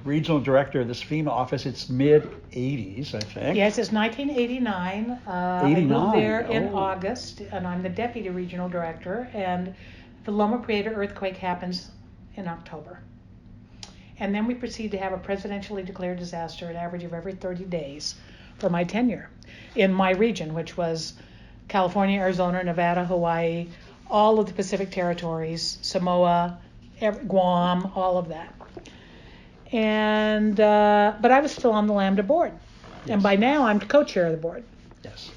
regional director of this FEMA office. It's mid-'80s, I think. Yes, it's 1989. 89. I moved there in August, and I'm the deputy regional director. And the Loma Prieta earthquake happens in October. And then we proceed to have a presidentially declared disaster, an average of every 30 days for my tenure in my region, which was California, Arizona, Nevada, Hawaii, all of the Pacific territories, Samoa, Guam, all of that. And but I was still on the Lambda board, and by now I'm co-chair of the board. Yes.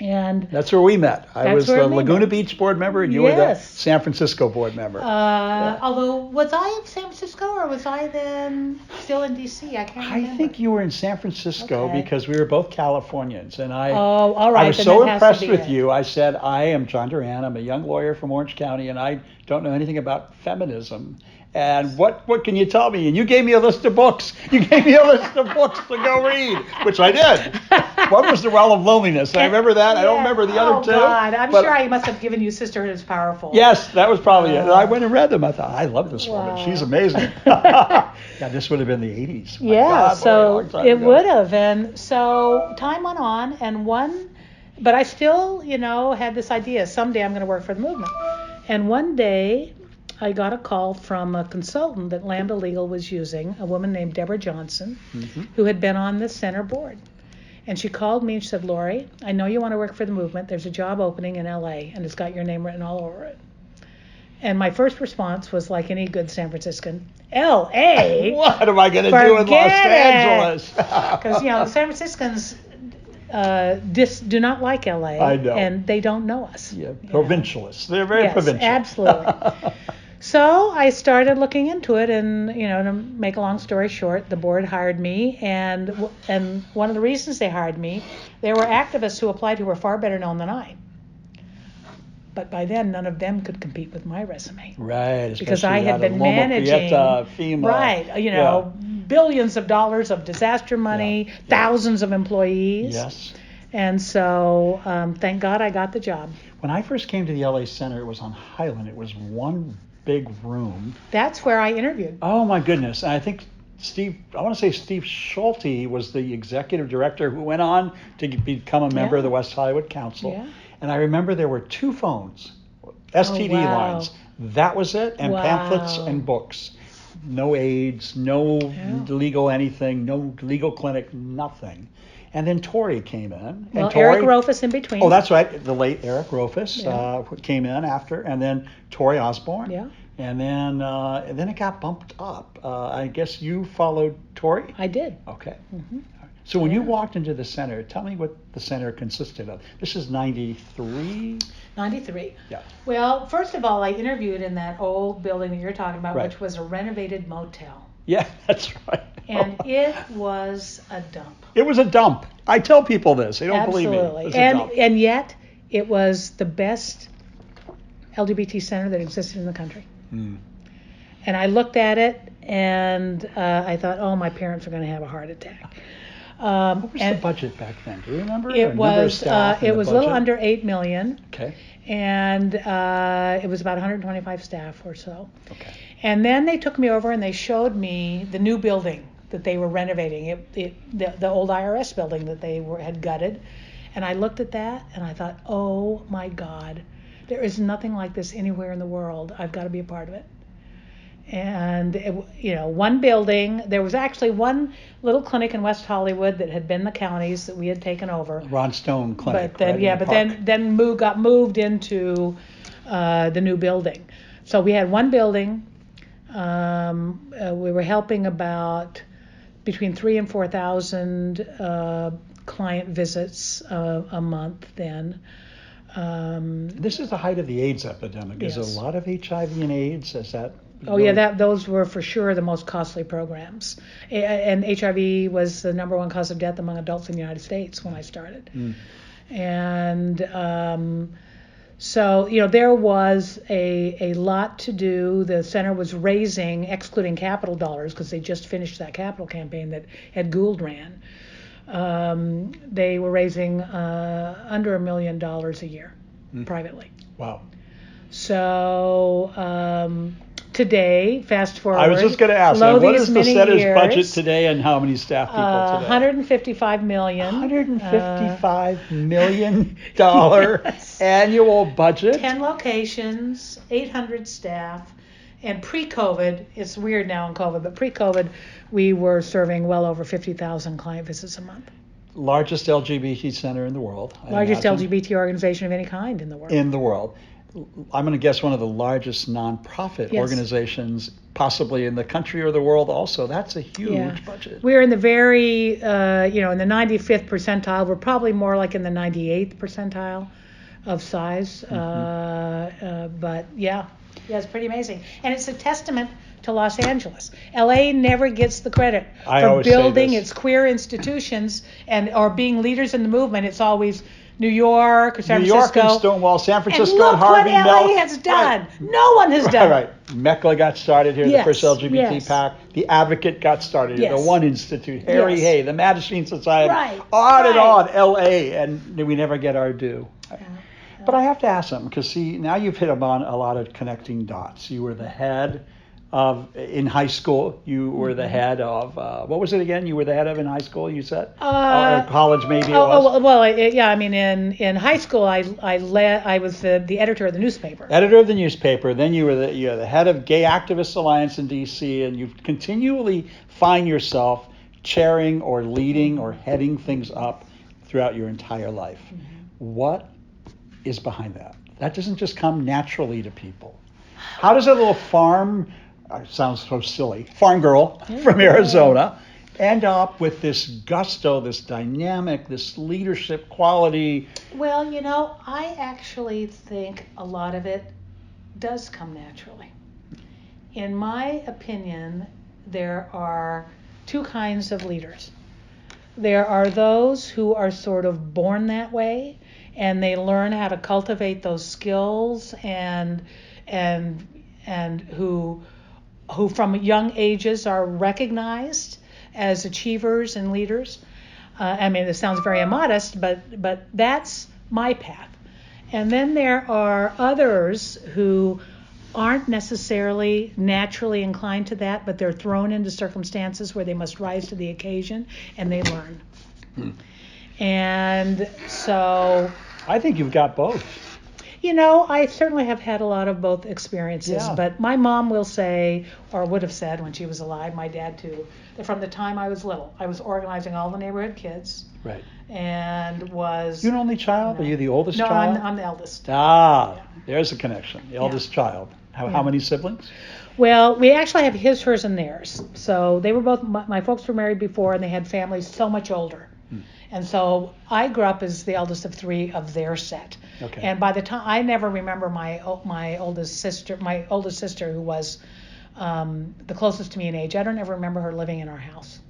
And that's where we met. I was the Laguna Beach board member, and you were the San Francisco board member. Although, was I in San Francisco, or was I then still in D.C.? I can't remember. I think you were in San Francisco because we were both Californians, and I. Oh, all right. I was so impressed with you. I said, I am John Duran. I'm a young lawyer from Orange County, and I don't know anything about feminism. And what can you tell me? And you gave me a list of books. You gave me a list of books to go read, which I did. One was The Well of Loneliness. I remember that. I don't remember the other two. Oh, God. I'm sure I must have given you Sisterhood is Powerful. Yes, that was probably it. And I went and read them. I thought, I love this woman. She's amazing. Yeah, this would have been the 80s. So it would have. And so time went on, and but I still, had this idea, someday I'm going to work for the movement. And one day, I got a call from a consultant that Lambda Legal was using, a woman named Deborah Johnson, who had been on the center board. And she called me and she said, Lorri, I know you want to work for the movement. There's a job opening in LA, and it's got your name written all over it. And my first response was, like any good San Franciscan, LA? What am I going to do in Los Angeles? Because, the San Franciscans do not like LA. I know. And they don't know us. Yeah, provincialists. They're very provincial. Absolutely. So I started looking into it, and to make a long story short, the board hired me, and one of the reasons they hired me, there were activists who applied who were far better known than I. But by then, none of them could compete with my resume. Right. Because I had been managing, FEMA. billions of dollars of disaster money, thousands of employees. Yes. And so, thank God I got the job. When I first came to the LA Center, it was on Highland. It was one big room. That's where I interviewed. Oh my goodness. And I think Steve Schulte was the executive director who went on to become a member of the West Hollywood Council. Yeah. And I remember there were 2 phones, STD lines. That was it, and pamphlets and books. No aids, no legal anything, no legal clinic, nothing. And then Tori came in. And Eric Rofus in between. Oh, that's right. The late Eric Rofus came in after, and then Tori Osborne. Yeah. And then it got bumped up. I guess you followed Tori? I did. Okay. Mm-hmm. So when you walked into the center, tell me what the center consisted of. This is 93? 93. Yeah. Well, first of all, I interviewed in that old building that you're talking about, which was a renovated motel. Yeah, that's right. And it was a dump. It was a dump. I tell people this. They don't believe me. Absolutely. And yet, it was the best LGBT center that existed in the country. Mm. And I looked at it, and I thought, oh, my parents are going to have a heart attack. What was the budget back then? Do you remember? It was a little under $8 million. Okay. And it was about 125 staff or so. Okay. And then they took me over and they showed me the new building that they were renovating. The old IRS building that they had gutted. And I looked at that and I thought, oh my God, there is nothing like this anywhere in the world. I've got to be a part of it. And one building, there was actually one little clinic in West Hollywood that had been the county's that we had taken over. Ron Stone Clinic. But then got moved into the new building. So we had one building. We were helping about between 3,000 and 4,000 client visits a month then. This is the height of the AIDS epidemic. Is there a lot of HIV and AIDS? Is that? Oh yeah, those were for sure the most costly programs. And HIV was the number 1 cause of death among adults in the United States when I started. Mm. And so there was a lot to do. The center was raising, excluding capital dollars, because they just finished that capital campaign that Ed Gould ran. They were raising under $1 million a year privately. Wow. So today, fast forward. I was just going to ask, lo what these is the many center's years, budget today and how many staff people today? $155 million. $155 million Yes. annual budget? 10 locations, 800 staff. And pre-COVID, it's weird now in COVID, but pre-COVID, we were serving well over 50,000 client visits a month. Largest LGBT center in the world. Largest LGBT organization of any kind in the world. In the world. I'm going to guess one of the largest nonprofit organizations possibly in the country or the world also. That's a huge budget. We're in the very, in the 95th percentile. We're probably more like in the 98th percentile of size. But yeah, it's pretty amazing. And it's a testament to Los Angeles. LA never gets the credit for building its queer institutions or being leaders in the movement. It's always New York or San Francisco. New York and Stonewall, San Francisco and look Harvey what LA has done. Right. No one has done. Right. MECLA got started here, the first LGBT PAC. The Advocate got started here, the One Institute, Harry Hay, the Mattachine Society, on and on, LA, and we never get our due. But I have to ask something, because see, now you've hit upon a lot of connecting dots. You were the head in high school, you were the head of, what was it again? You were the head of in high school, you said? Or college maybe it was? In high school, I was the editor of the newspaper. Editor of the newspaper. Then you're the head of Gay Activists Alliance in D.C., and you continually find yourself chairing or leading or heading things up throughout your entire life. What is behind that? That doesn't just come naturally to people. How does a little farm... sounds so silly, farm girl from Arizona, end up with this gusto, this dynamic, this leadership quality? Well, I actually think a lot of it does come naturally. In my opinion, there are two kinds of leaders. There are those who are sort of born that way, and they learn how to cultivate those skills and who from young ages are recognized as achievers and leaders. This sounds very immodest, but that's my path. And then there are others who aren't necessarily naturally inclined to that, but they're thrown into circumstances where they must rise to the occasion, and they learn. And so... I think you've got both. I certainly have had a lot of both experiences, but my mom will say, or would have said when she was alive, my dad too, that from the time I was little, I was organizing all the neighborhood kids. Right. And was... You're an only child? Are you the oldest child? No, I'm the eldest. There's a connection. The eldest child. How many siblings? Well, we actually have his, hers, and theirs. So they were both, my folks were married before, and they had families so much older. And so I grew up as the eldest of three of their set. Okay. And by the time, I never remember my oldest sister who was the closest to me in age. I don't ever remember her living in our house.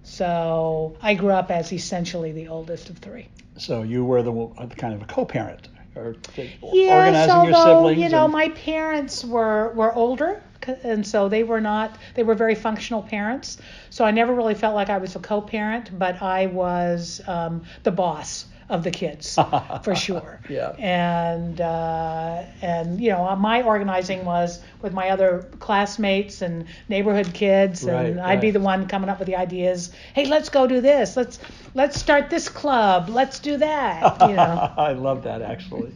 So I grew up as essentially the oldest of three. So you were the kind of a co-parent, or organizing your siblings. My parents were older. And so they were very functional parents. So I never really felt like I was a co-parent, but I was the boss of the kids for sure. Yeah. And my organizing was with my other classmates and neighborhood kids, and I'd be the one coming up with the ideas. Hey, let's go do this. Let's start this club. Let's do that. I love that, actually.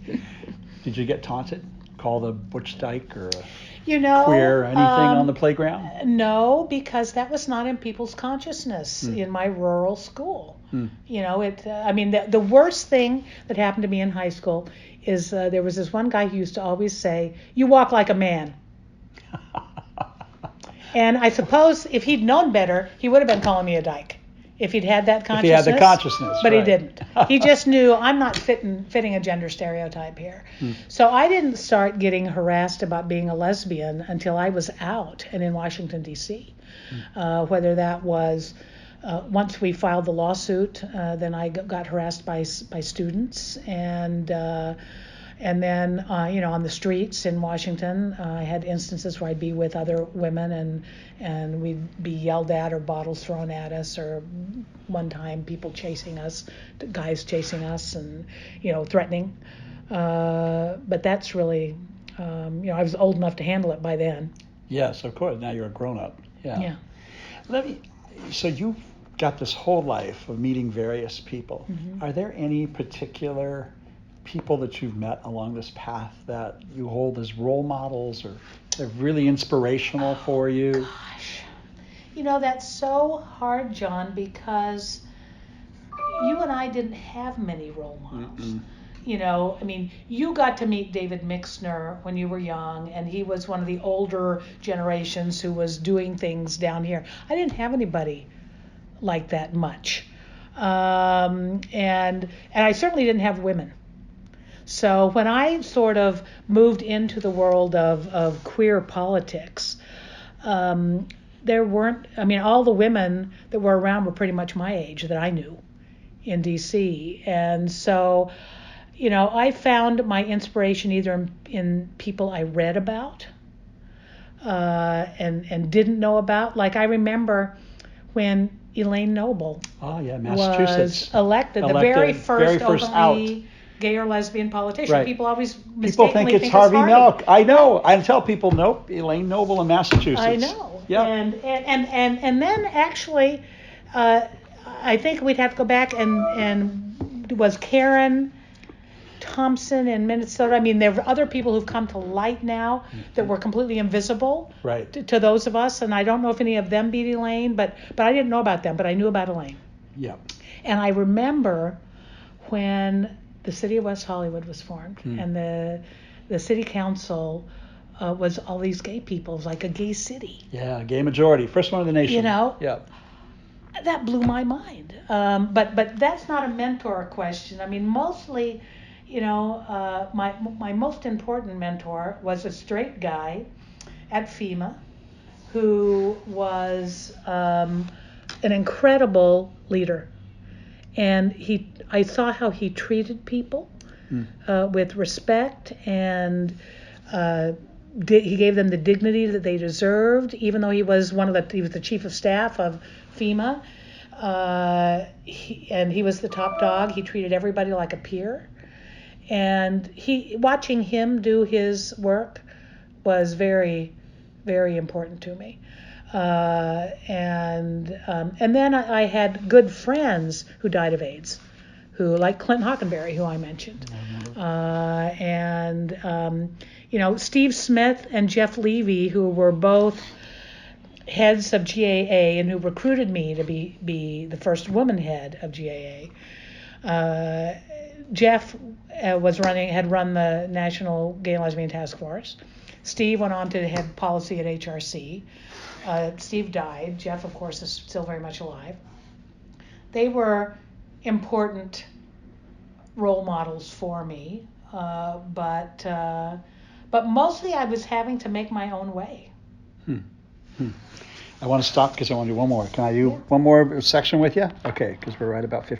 Did you get taunted? Called a butch dyke or queer anything on the playground? No, because that was not in people's consciousness in my rural school. The worst thing that happened to me in high school is there was this one guy who used to always say, "You walk like a man." And I suppose if he'd known better, he would have been calling me a dyke. If he'd had that consciousness. If he had the consciousness. But he didn't. He just knew I'm not fitting a gender stereotype here. So I didn't start getting harassed about being a lesbian until I was out and in Washington, D.C. Whether that was once we filed the lawsuit, then I got harassed by students. And then, on the streets in Washington, I had instances where I'd be with other women and we'd be yelled at or bottles thrown at us, or one time people chasing us, guys chasing us and, threatening. But that's really I was old enough to handle it by then. Yes, of course. Now you're a grown-up. Yeah. So you've got this whole life of meeting various people. Mm-hmm. Are there any particular people that you've met along this path that you hold as role models, or they're really inspirational for you? Gosh. That's so hard, John, because you and I didn't have many role models. Mm-mm. You got to meet David Mixner when you were young, and he was one of the older generations who was doing things down here. I didn't have anybody like that much. And I certainly didn't have women. So when I sort of moved into the world of queer politics, there weren't, all the women that were around were pretty much my age that I knew in DC. And so, I found my inspiration either in people I read about and didn't know about. Like I remember when Elaine Noble Massachusetts was elected, the very first openly gay or lesbian politician. Right. People always mistakenly think it's Harvey Milk. I know. I tell people, nope, Elaine Noble in Massachusetts. I know. Yeah. And then actually, I think we'd have to go back and was Karen Thompson in Minnesota. There were other people who've come to light now that were completely invisible to those of us, and I don't know if any of them beat Elaine, but I didn't know about them, but I knew about Elaine. Yeah. And I remember when the city of West Hollywood was formed, and the city council was all these gay people. It was like a gay city. Yeah, gay majority, first one in the nation. Yeah. That blew my mind. But that's not a mentor question. Mostly, my most important mentor was a straight guy at FEMA who was an incredible leader. And I saw how he treated people with respect, and he gave them the dignity that they deserved, even though he was the chief of staff of FEMA, and he was the top dog. He treated everybody like a peer, and watching him do his work was very, very important to me. And then I had good friends who died of AIDS, like Clint Hockenberry, who I mentioned, Steve Smith and Jeff Levy, who were both heads of GAA and who recruited me to be the first woman head of GAA. Jeff had run the National Gay and Lesbian Task Force. Steve went on to head policy at HRC. Steve died. Jeff, of course, is still very much alive. They were important role models for me, but mostly I was having to make my own way. I want to stop because I want to do one more. Can I do one more section with you? Okay, because we're right about 50.